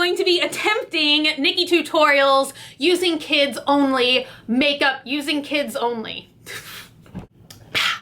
going to be attempting NikkieTutorials using kids only makeup, using kids only.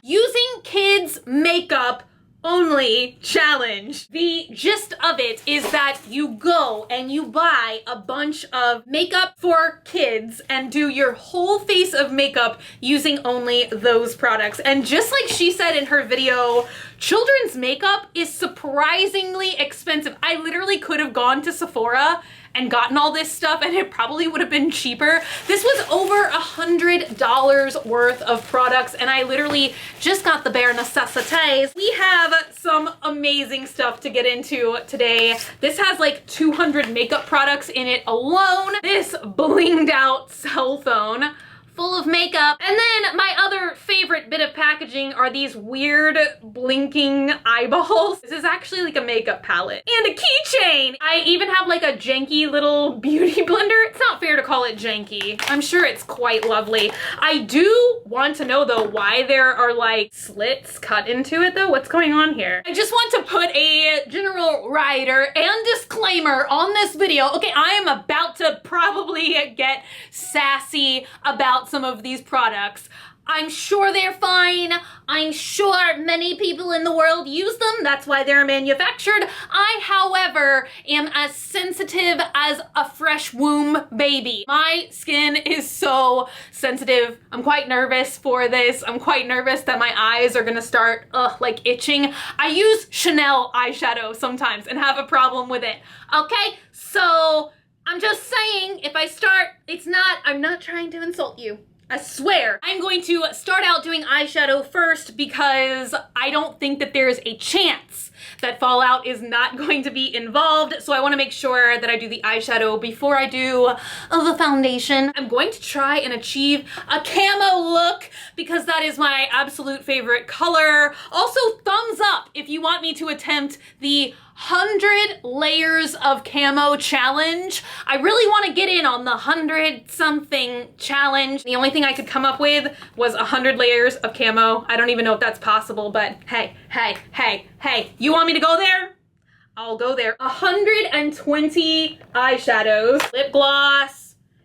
Using kids makeup only challenge. The gist of it is that you go and you buy a bunch of makeup for kids and do your whole face of makeup using only those products. And just like she said in her video, children's makeup is surprisingly expensive. I literally could have gone to Sephora and gotten all this stuff and it probably would have been cheaper. This was over $100 worth of products and I literally just got the bare necessities. We have some amazing stuff to get into today. This has like 200 makeup products in it alone. This blinged out cell phone full of makeup. And then my other favorite bit of packaging are these weird blinking eyeballs. This is actually like a makeup palette and a keychain. I even have like a janky little beauty blender. It's not fair to call it janky. I'm sure it's quite lovely. I do want to know though why there are like slits cut into it though. What's going on here? I just want to put a general rider and disclaimer on this video. Okay, I am about to probably get sassy about some of these products. I'm sure they're fine. I'm sure many people in the world use them. That's why they're manufactured. I, however, am as sensitive as a fresh womb baby. My skin is so sensitive. I'm quite nervous for this. I'm quite nervous that my eyes are gonna start like itching. I use Chanel eyeshadow sometimes and have a problem with it. Okay, so I'm just saying, if I start, I'm not trying to insult you. I swear. I'm going to start out doing eyeshadow first because I don't think that there is a chance that Fallout is not going to be involved. So I want to make sure that I do the eyeshadow before I do the foundation. I'm going to try and achieve a camo look because that is my absolute favorite color. Also, thumbs up if you want me to attempt the 100 layers of camo challenge. I really want to get in on the 100 something challenge. The only thing I could come up with was 100 layers of camo. I don't even know if that's possible, but hey, you want me to go there? I'll go there. 120 eyeshadows, lip gloss.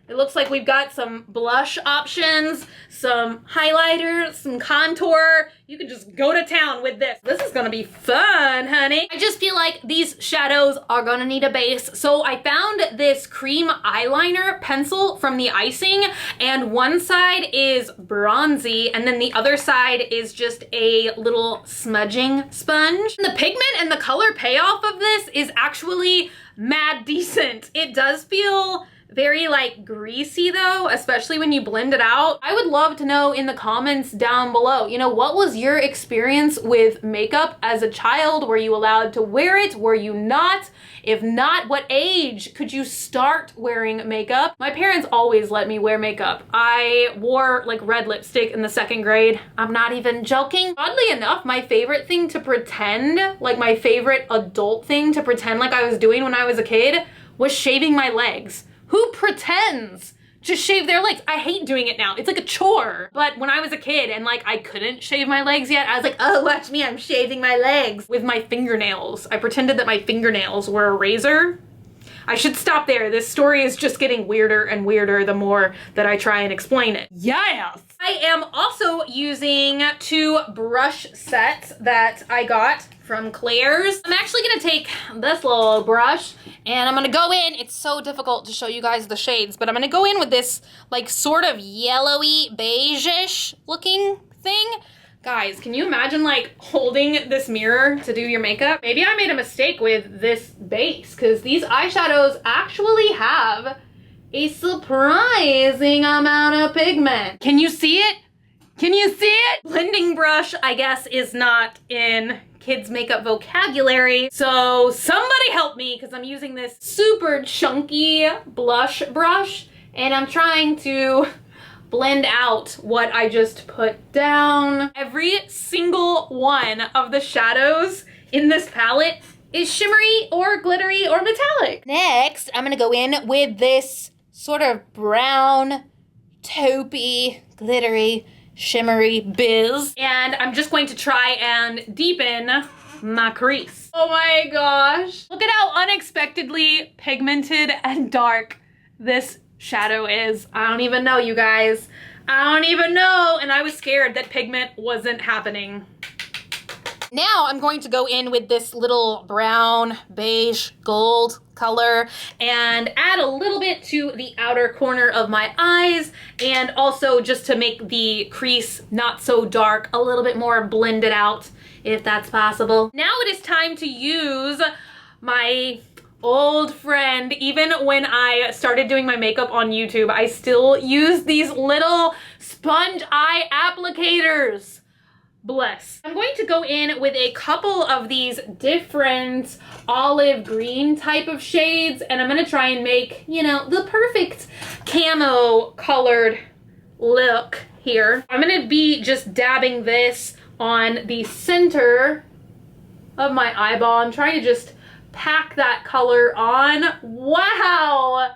It looks like we've got some blush options, some highlighter, some contour. You can just go to town with this. This is gonna be fun, honey. I just feel like these shadows are gonna need a base. So I found this cream eyeliner pencil from The Icing, and one side is bronzy, and then the other side is just a little smudging sponge. And the pigment and the color payoff of this is actually mad decent. It does feel very like greasy though, especially when you blend it out. I would love to know in the comments down below, you know, what was your experience with makeup as a child? Were you allowed to wear it? Were you not? If not, what age could you start wearing makeup? My parents always let me wear makeup. I wore like red lipstick in the 2nd grade. I'm not even joking. Oddly enough, my favorite thing to pretend, like my favorite adult thing to pretend like I was doing when I was a kid was shaving my legs. Who pretends to shave their legs? I hate doing it now. It's like a chore. But when I was a kid and like I couldn't shave my legs yet, I was like, oh, watch me, I'm shaving my legs with my fingernails. I pretended that my fingernails were a razor. I should stop there. This story is just getting weirder and weirder the more that I try and explain it. Yes! I am also using 2 brush sets that I got from Claire's. I'm actually gonna take this little brush and I'm gonna go in. It's so difficult to show you guys the shades, but I'm gonna go in with this like sort of yellowy beige-ish looking thing. Guys, can you imagine like holding this mirror to do your makeup? Maybe I made a mistake with this base because these eyeshadows actually have a surprising amount of pigment. Can you see it? Can you see it? Blending brush, I guess, is not in kids makeup vocabulary. So somebody help me because I'm using this super chunky blush brush and I'm trying to blend out what I just put down. Every single one of the shadows in this palette is shimmery or glittery or metallic. Next, I'm gonna go in with this sort of brown, taupey, glittery, shimmery biz. And I'm just going to try and deepen my crease. Oh my gosh. Look at how unexpectedly pigmented and dark this shadow is. I don't even know, you guys. I don't even know. And I was scared that pigment wasn't happening. Now I'm going to go in with this little brown, beige, gold color and add a little bit to the outer corner of my eyes, and also just to make the crease not so dark, a little bit more blended out, if that's possible. Now it is time to use my old friend. Even when I started doing my makeup on YouTube, I still use these little sponge eye applicators. Bless. I'm going to go in with a couple of these different olive green type of shades, and I'm gonna try and make, you know, the perfect camo colored look here. I'm gonna be just dabbing this on the center of my eyeball. I'm trying to just pack that color on. Wow,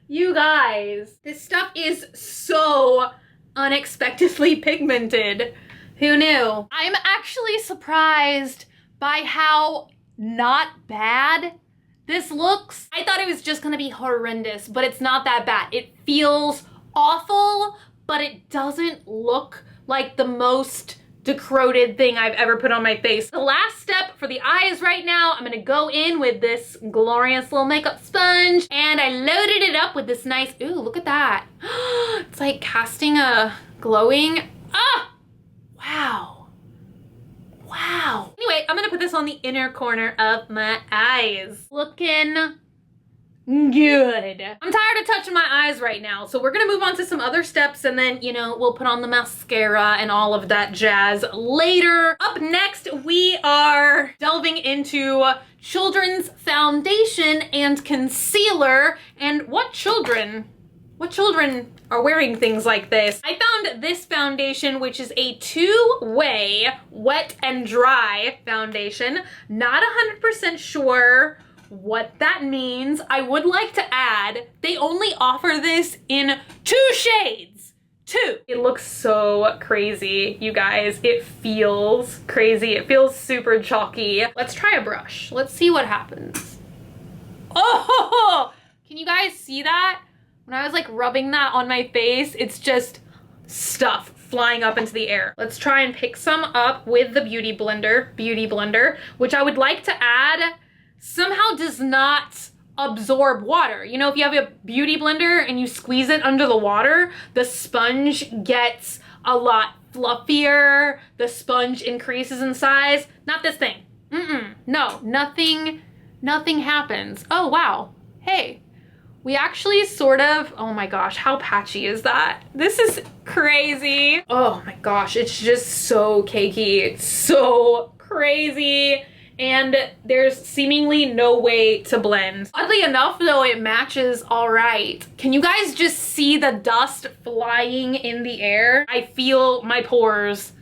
you guys, this stuff is so unexpectedly pigmented. Who knew? I'm actually surprised by how not bad this looks. I thought it was just gonna be horrendous, but it's not that bad. It feels awful, but it doesn't look like the most decrepit thing I've ever put on my face. The last step for the eyes right now, I'm gonna go in with this glorious little makeup sponge, and I loaded it up with this nice, ooh, look at that. It's like casting a glowing, wow. Wow. Anyway, I'm gonna put this on the inner corner of my eyes. Looking good. I'm tired of touching my eyes right now, so we're gonna move on to some other steps, and then, you know, we'll put on the mascara and all of that jazz later. Up next, we are delving into children's foundation and concealer, and what children are wearing things like this. I found this foundation, which is a two-way wet and dry foundation. Not 100% sure what that means. I would like to add, they only offer this in 2 shades. 2. It looks so crazy, you guys. It feels crazy. It feels super chalky. Let's try a brush. Let's see what happens. Oh, can you guys see that? When I was like rubbing that on my face, it's just stuff flying up into the air. Let's try and pick some up with the Beauty Blender, which I would like to add somehow does not absorb water. You know, if you have a Beauty Blender and you squeeze it under the water, the sponge gets a lot fluffier. The sponge increases in size. Not this thing. No, nothing happens. Oh, wow. Hey. We actually sort of, oh my gosh, how patchy is that? This is crazy. Oh my gosh, it's just so cakey. It's so crazy. And there's seemingly no way to blend. Oddly enough though, it matches all right. Can you guys just see the dust flying in the air? I feel my pores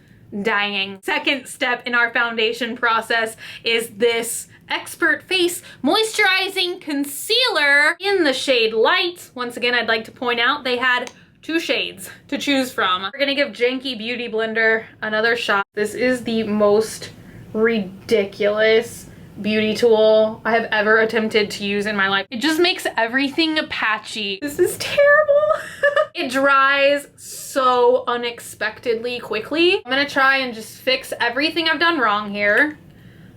dying. Second step in our foundation process is this Expert Face Moisturizing Concealer in the shade Light. Once again, I'd like to point out they had 2 shades to choose from. We're gonna give Janky Beauty Blender another shot. This is the most ridiculous beauty tool I have ever attempted to use in my life. It just makes everything patchy. This is terrible. It dries so unexpectedly quickly. I'm gonna try and just fix everything I've done wrong here.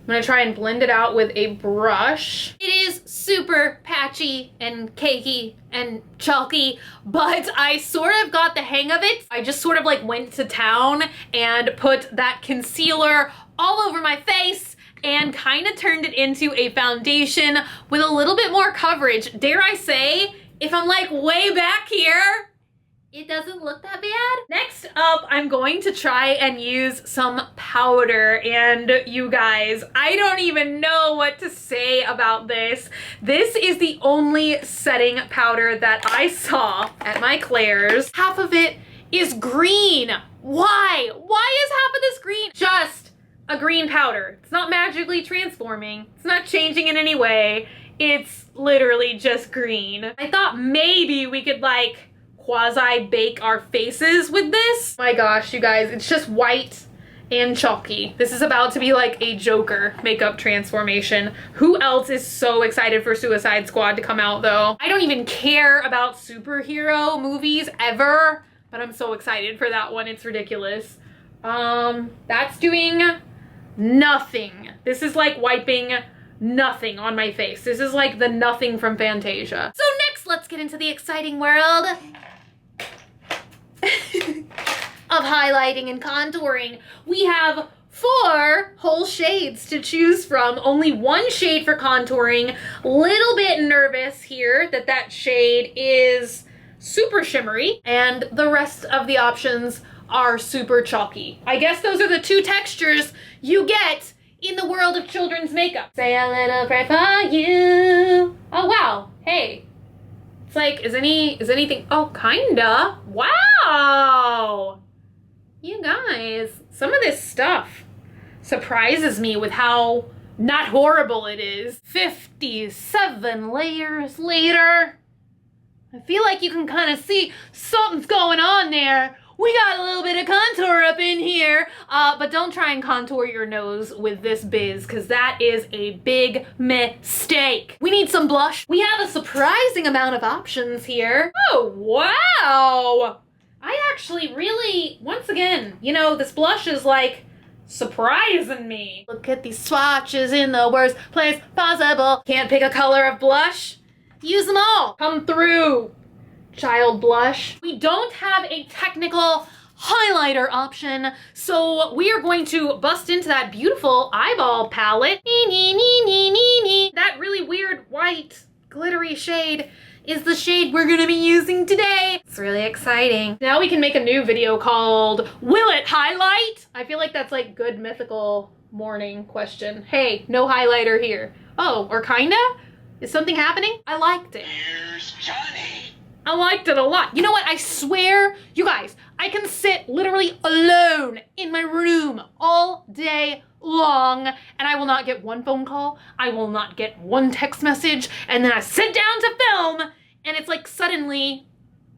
I'm gonna try and blend it out with a brush. It is super patchy and cakey and chalky, but I sort of got the hang of it. I just sort of like went to town and put that concealer all over my face and kind of turned it into a foundation with a little bit more coverage. Dare I say, if I'm like way back here, it doesn't look that bad. Next up, I'm going to try and use some powder, and you guys, I don't even know what to say about this. This is the only setting powder that I saw at my Claire's. Half of it is green. Why? Why is half of this green? Just a green powder. It's not magically transforming. It's not changing in any way. It's literally just green. I thought maybe we could like quasi bake our faces with this. My gosh, you guys, it's just white and chalky. This is about to be like a Joker makeup transformation. Who else is so excited for Suicide Squad to come out though? I don't even care about superhero movies ever, but I'm so excited for that one. It's ridiculous. That's doing nothing. This is like wiping nothing on my face. This is like the nothing from Fantasia. So next, let's get into the exciting world of highlighting and contouring. We have 4 whole shades to choose from. Only 1 shade for contouring. Little bit nervous here that that shade is super shimmery and the rest of the options are super chalky. I guess those are the 2 textures you get in the world of children's makeup. Say a little prayer for you. Oh wow, hey. It's like, is anything, oh kinda. Wow. You guys, some of this stuff surprises me with how not horrible it is. 57 layers later, I feel like you can kind of see something's going on there. We got a little bit of contour up in here, but don't try and contour your nose with this biz, because that is a big mistake. We need some blush. We have a surprising amount of options here. Oh, wow. I actually really, once again, you know, this blush is like surprising me. Look at these swatches in the worst place possible. Can't pick a color of blush? Use them all. Come through, child blush. We don't have a technical highlighter option, so we are going to bust into that beautiful eyeball palette. That really weird white glittery shade is the shade we're gonna be using today. It's really exciting. Now we can make a new video called Will It Highlight? I feel like that's like good mythical morning question. Hey, no highlighter here. Oh, or kinda? Is something happening? I liked it. Here's Johnny. I liked it a lot. You know what? I swear, you guys, I can sit literally alone in my room all day long and I will not get 1 phone call. I will not get 1 text message. And then I sit down to film and it's like suddenly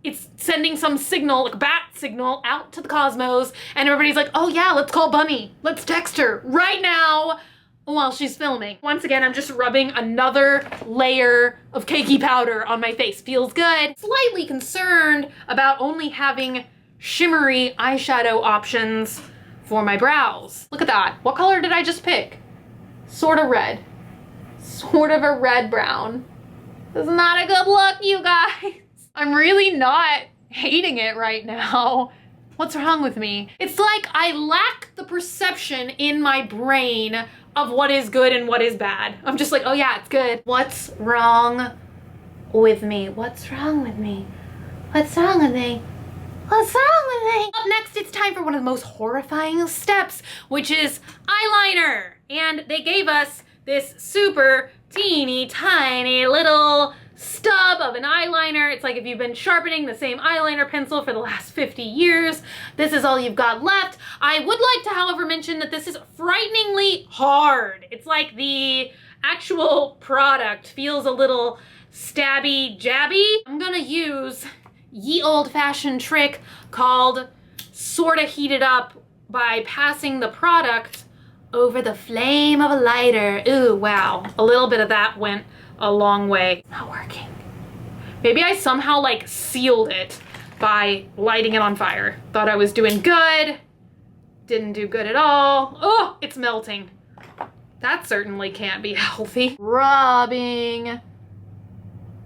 it's sending some signal, like a bat signal out to the cosmos. And everybody's like, oh yeah, let's call Bunny. Let's text her right now while she's filming. Once again, I'm just rubbing another layer of cakey powder on my face. Feels good. Slightly concerned about only having shimmery eyeshadow options for my brows. Look at that. What color did I just pick? Sort of red. Sort of a red brown. This is not a good look, you guys. I'm really not hating it right now. What's wrong with me? It's like I lack the perception in my brain of what is good and what is bad. I'm just like, oh yeah, it's good. What's wrong with me? What's wrong with me? What's wrong with me? What's wrong with me? Up next, it's time for one of the most horrifying steps, which is eyeliner. And they gave us this super teeny tiny little stub of an eyeliner. It's like if you've been sharpening the same eyeliner pencil for the last 50 years, this is all you've got left. I would like to, however, mention that this is frighteningly hard. It's like the actual product feels a little stabby jabby. I'm gonna use ye old-fashioned trick called sorta heat it up by passing the product over the flame of a lighter. Ooh, wow. A little bit of that went a long way. Not working. Maybe I somehow like sealed it by lighting it on fire. Thought I was doing good. Didn't do good at all. Oh, it's melting. That certainly can't be healthy. Rubbing.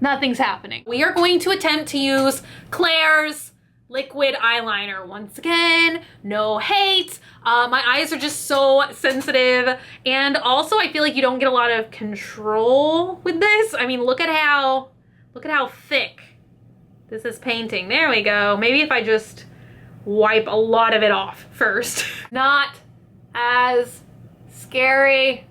Nothing's happening. We are going to attempt to use Klairs liquid eyeliner. Once again, no hate. My eyes are just so sensitive. And also I feel like you don't get a lot of control with this. I mean, look at how thick this is painting. There we go. Maybe if I just wipe a lot of it off first. Not as scary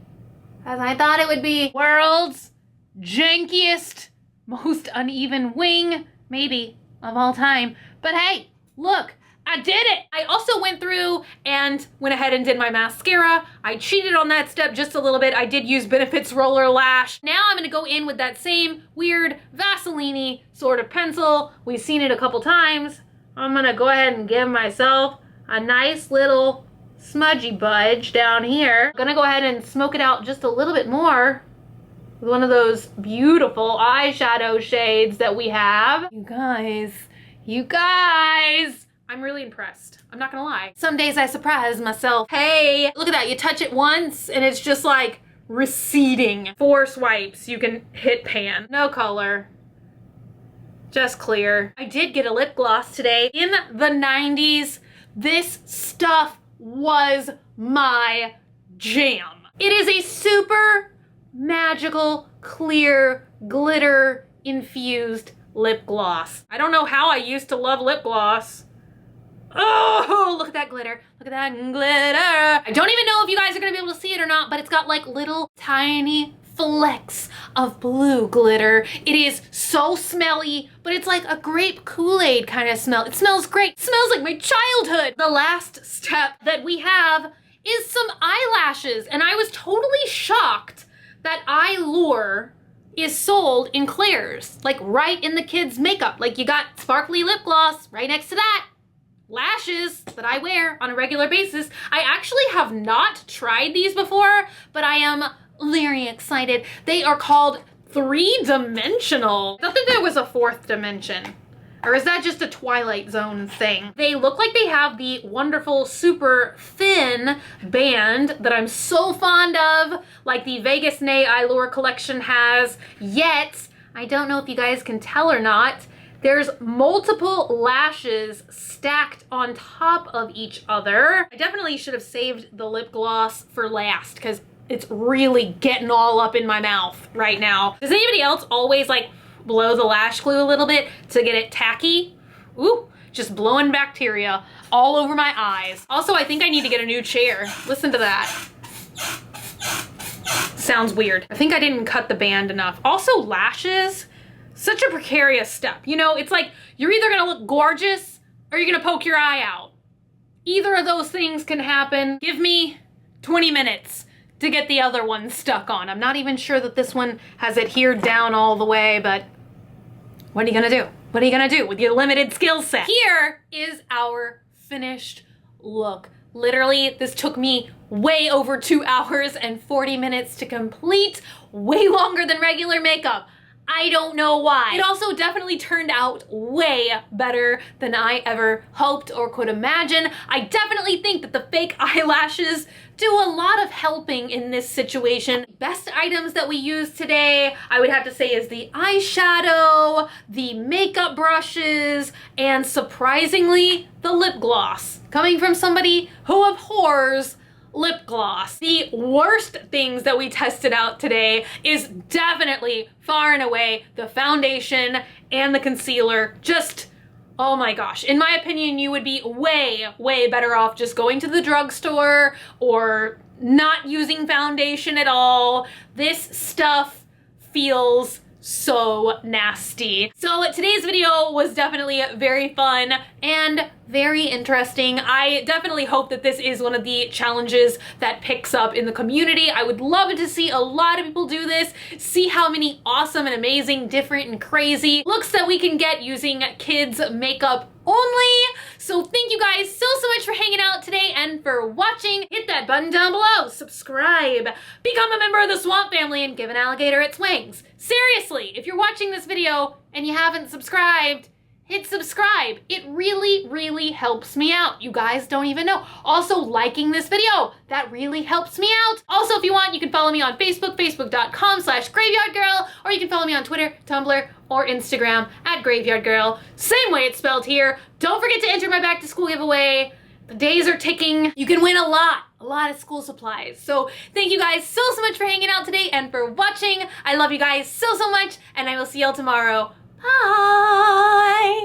as I thought it would be. World's jankiest, most uneven wing, maybe, of all time. But hey, look, I did it. I also went through and went ahead and did my mascara. I cheated on that step just a little bit. I did use Benefit's Roller Lash. Now I'm gonna go in with that same weird Vaseline-y sort of pencil. We've seen it a couple times. I'm gonna go ahead and give myself a nice little smudgy budge down here. I'm gonna go ahead and smoke it out just a little bit more with one of those beautiful eyeshadow shades that we have. You guys, I'm really impressed. I'm not gonna lie. Some days I surprise myself. Hey, look at that. You touch it once and it's just like receding. 4 swipes, you can hit pan. No color. Just clear. I did get a lip gloss today. In the 90s, this stuff was my jam. It is a super magical, clear, glitter infused lip gloss. I don't know how I used to love lip gloss. Oh, look at that glitter. Look at that glitter. I don't even know if you guys are gonna be able to see it or not, but it's got like little tiny flecks of blue glitter. It is so smelly, but it's like a grape Kool-Aid kind of smell. It smells great. It smells like my childhood. The last step that we have is some eyelashes, and I was totally shocked that Eyelure is sold in Claire's, like right in the kids' makeup. Like you got sparkly lip gloss right next to that. Lashes that I wear on a regular basis. I actually have not tried these before, but I am very excited. They are called 3-dimensional. I thought that there was a 4th dimension. Or is that just a Twilight Zone thing? They look like they have the wonderful super thin band that I'm so fond of, like the Vegas Nay Eyelure collection has, yet, I don't know if you guys can tell or not, there's multiple lashes stacked on top of each other. I definitely should have saved the lip gloss for last because it's really getting all up in my mouth right now. Does anybody else always like blow the lash glue a little bit to get it tacky? Ooh, just blowing bacteria all over my eyes. Also, I think I need to get a new chair. Listen to that. Sounds weird. I think I didn't cut the band enough. Also, lashes, such a precarious step. You know, it's like you're either gonna look gorgeous or you're gonna poke your eye out. Either of those things can happen. Give me 20 minutes to get the other one stuck on. I'm not even sure that this one has adhered down all the way, but what are you gonna do? What are you gonna do with your limited skill set? Here is our finished look. Literally, this took me way over 2 hours and 40 minutes to complete, way longer than regular makeup. I don't know why. It also definitely turned out way better than I ever hoped or could imagine. I definitely think that the fake eyelashes do a lot of helping in this situation. Best items that we used today, I would have to say, is the eyeshadow, the makeup brushes, and surprisingly, the lip gloss. Coming from somebody who abhors lip gloss. The worst things that we tested out today is definitely far and away the foundation and the concealer. Just, oh my gosh. In my opinion, you would be way, way better off just going to the drugstore or not using foundation at all. This stuff feels so nasty. So today's video was definitely very fun and very interesting. I definitely hope that this is one of the challenges that picks up in the community. I would love to see a lot of people do this, see how many awesome and amazing, different and crazy looks that we can get using kids makeup only. So thank you guys so much for hanging out today and for watching. Hit that button down below, subscribe, become a member of the Swamp Family, and give an alligator its wings. Seriously, if you're watching this video and you haven't subscribed, hit subscribe. It really, really helps me out. You guys don't even know. Also, liking this video, that really helps me out. Also, if you want, you can follow me on Facebook, facebook.com/graveyardgirl, or you can follow me on Twitter, Tumblr, or Instagram @graveyardgirl. Same way it's spelled here. Don't forget to enter my back to school giveaway. The days are ticking. You can win a lot of school supplies. So thank you guys so much for hanging out today and for watching. I love you guys so much, and I will see y'all tomorrow. Bye.